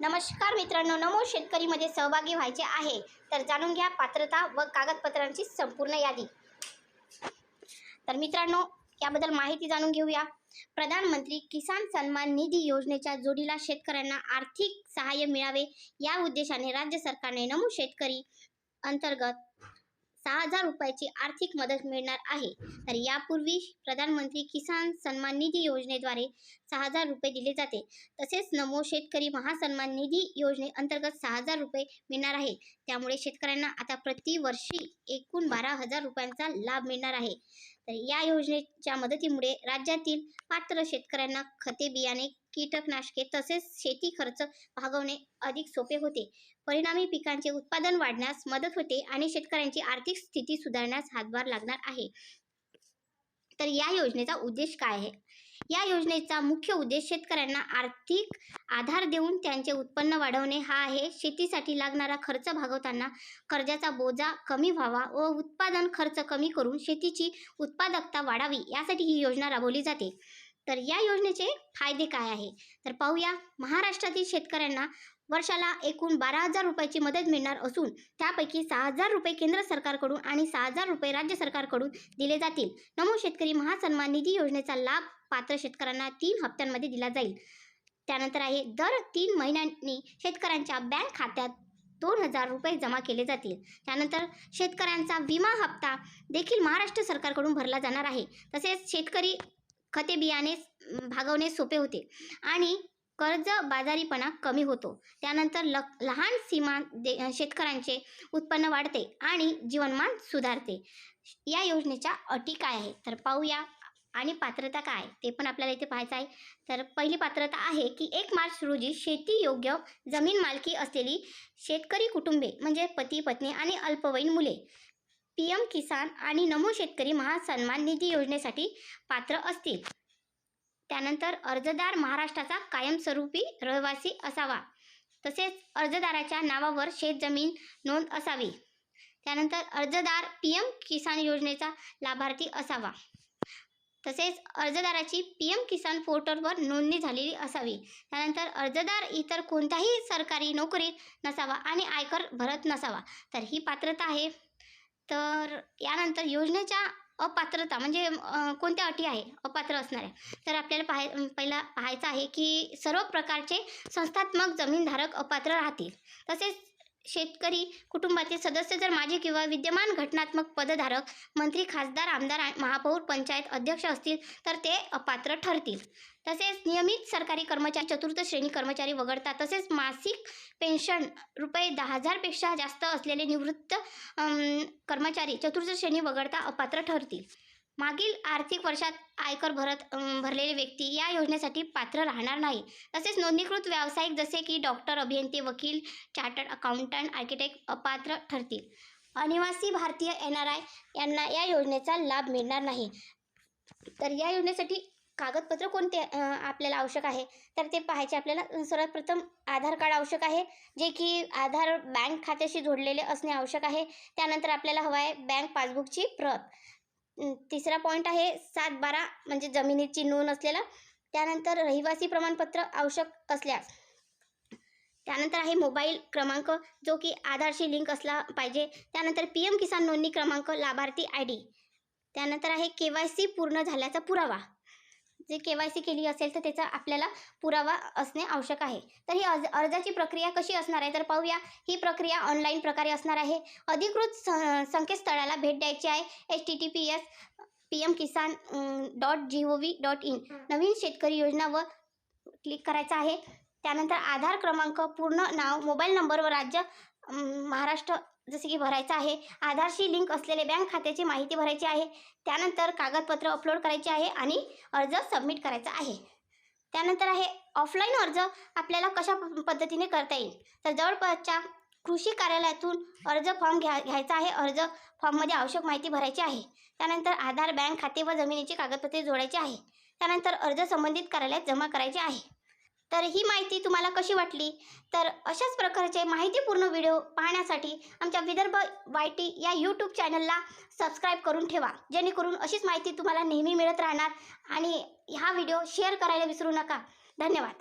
नमस्कार मित्रांनो, नमो शेतकरीमध्ये सहभागी व्हायचे आहे तर जाणून घ्या पात्रता व कागदपत्रांची संपूर्ण यादी। तर मित्रांनो, याबद्दल माहिती जाणून घेऊया। प्रधानमंत्री किसान सन्मान निधी योजनेच्या जोडीला शेतकऱ्यांना आर्थिक सहाय्य मिळावे या उद्देशाने राज्य सरकारने नमो शेतकरी अंतर्गत 6,000 रुपयाची आर्थिक मदत मिळणार आहे। तर यापूर्वी प्रधानमंत्री किसान सन्मान निधी योजनेद्वारे 6,000 रुपये दिले जाते। तसेच नमो शेतकरी महासन्मान निधी योजने अंतर्गत 6,000 रुपये मिळणार आहे। त्यामुळे शेतकऱ्यांना आता प्रतिवर्षी एकूण 12,000 रुपयांचा लाभ मिळणार आहे। तर या योजनेच्या मदतीमुळे राज्यातील पात्र शेतकऱ्यांना खते, बियाणे, कीटकनाशके तसेच शेती खर्च भागवणे अधिक सोपे होते। परिणामी पिकांचे उत्पादन वाढण्यास मदत होते आणि शेतकऱ्यांची आर्थिक स्थिती सुधारण्यास हातभार लागणार आहे। तर या योजनेचा उद्देश काय आहे? या योजनेचा मुख्य उद्देश शेतकऱ्यांना आर्थिक आधार देऊन त्यांचे उत्पन्न वाढवणे हा आहे। शेतीसाठी लागणारा खर्च भागवताना कर्जाचा बोजा कमी व्हावा व उत्पादन खर्च कमी करून शेतीची उत्पादकता वाढावी यासाठी ही योजना राबवली जाते। तर या योजनेचे फायदे काय आहे तर पाहूया। महाराष्ट्रातील शेतकऱ्यांना वर्षाला एकूण 12,000 रुपयाची मदत मिळणार असून त्यापैकी 6,000 रुपये केंद्र सरकारकडून आणि 6,000 रुपये राज्य सरकारकडून दिले जातील। नमो शेतकरी महासन्मान निधी योजनेचा लाभ पात्र शेतकऱ्यांना 3 हप्त्यांमध्ये दिला जाईल। त्यानंतर आहे दर 3 महिन्यांनी शेतकऱ्यांच्या बँक खात्यात 2,000 रुपये जमा केले जातील। त्यानंतर शेतकऱ्यांचा विमा हप्ता देखील महाराष्ट्र सरकारकडून भरला जाणार आहे। तसेच शेतकरी खते बियाणे भागवणे सोपे होते आणि कर्ज बाजारीपणा कमी होतो। त्यानंतर लहान सीमांत शेतकऱ्यांचे उत्पन्न वाढते आणि जीवनमान सुधारते। या योजनेच्या अटी काय आहे तर पाहूया आणि पात्रता काय ते पण आपल्याला इथे पाहायचं आहे। तर पहिली पात्रता आहे की 1 मार्च रोजी शेती योग्य जमीन मालकी असलेली शेतकरी कुटुंबे म्हणजे पती, पत्नी आणि अल्पवयीन मुले PM किसान आणि नमो शेतकरी महासन्मान निधी योजनेसाठी पात्र असतील। त्यानंतर अर्जदार महाराष्ट्राचा कायमस्वरूपी रहिवासी असावा। तसेच अर्जदाराच्या नावावर शेतजमीन नोंद असावी। त्यानंतर अर्जदार PM किसान योजनेचा लाभार्थी असावा। तसेच अर्जदाराची PM किसान पोर्टलवर नोंदणी झालेली असावी। त्यानंतर अर्जदार इतर कोणत्याही सरकारी नोकरीत नसावा आणि आयकर भरत नसावा। तर ही पात्रता आहे। तर यानंतर योजनेच्या अपात्रता म्हणजे कोणत्या अटी आहे अपात्र असणाऱ्या तर आपल्याला पहिला पाहायचं आहे की सर्व प्रकारचे संस्थात्मक जमीनधारक अपात्र राहतील। तसेच शेतकरी कुटुंबातील सदस्य जर माजी किंवा विद्यमान घटनात्मक पदधारक मंत्री, खासदार, आमदार, महापौर, पंचायत अध्यक्ष असतील तर ते अपात्र ठरतील। तसेच नियमित सरकारी कर्मचारी, चतुर्थ श्रेणी कर्मचारी वगळता तसेच मासिक पेन्शन रुपये 10,000 पेक्षा जास्त असलेले निवृत्त कर्मचारी चतुर्थ श्रेणी वगळता अपात्र ठरतील। मागील आर्थिक वर्षात आयकर भरलेले व्यक्ती या योजनेसाठी पात्र राहणार नाही। तसेच नोंदणीकृत व्यावसायिक जसे की डॉक्टर, अभियंते, वकील, चार्टर्ड अकाउंटंट, आर्किटेक्ट अपात्र ठरतील। अनिवासी भारतीय NRI यांना या योजनेचा लाभ मिळणार नाही। तर या योजनेसाठी कागदपत्र कोणते आपल्याला आवश्यक आहे तर ते पाहायचे आपल्याला। सर्वात प्रथम आधार कार्ड आवश्यक आहे जे की आधार बँक खात्याशी जोडलेले असणे आवश्यक आहे। त्यानंतर आपल्याला हवा आहे बँक पासबुकची प्रत। तिसरा पॉईंट आहे 7/12 म्हणजे जमिनीची नोंद असलेला। त्यानंतर रहिवासी प्रमाणपत्र आवश्यक असल्यास। त्यानंतर आहे मोबाईल क्रमांक जो की आधारशी लिंक असला पाहिजे। त्यानंतर PM किसान नोंदणी क्रमांक, लाभार्थी ID। त्यानंतर आहे KYC पूर्ण झाल्याचा पुरावा। जे KYC केली असेल तर त्याचा आपल्याला पुरावा असणे आवश्यक आहे। तर ही अर्जाची प्रक्रिया कशी असणार आहे तर पाहूया। ही प्रक्रिया ऑनलाईन प्रकारे असणार आहे। अधिकृत संकेतस्थळाला भेट द्यायची आहे https://pmkisan.gov.in नवीन शेतकरी योजना वर क्लिक करायचं आहे। त्यानंतर आधार क्रमांक, पूर्ण नाव, मोबाईल नंबर व राज्य महाराष्ट्र जसे की भरायचं आहे। आधारशी लिंक असलेले बँक खात्याची माहिती भरायची आहे। त्यानंतर कागदपत्र अपलोड करायचे आहे आणि अर्ज सबमिट करायचा आहे। त्यानंतर आहे ऑफलाईन अर्ज आपल्याला कशा पद्धतीने करता येईल तर जवळपासच्या कृषी कार्यालयातून अर्ज फॉर्म घ्यायचा आहे। अर्ज फॉर्ममध्ये आवश्यक माहिती भरायची आहे। त्यानंतर आधार, बँक खाते व जमिनीची कागदपत्रे जोडायची आहे। त्यानंतर अर्ज संबंधित कार्यालयात जमा करायचे आहे। तर ही माहिती तुम्हाला कशी वाटली तर अशाच प्रकारचे माहितीपूर्ण व्हिडिओ पाहण्यासाठी आमच्या विदर्भ YT या YouTube चॅनलला सबस्क्राईब करून ठेवा, जेणेकरून अशीच माहिती तुम्हाला नेहमी मिळत राहणार। आणि हा व्हिडिओ शेअर करायला विसरू नका। धन्यवाद।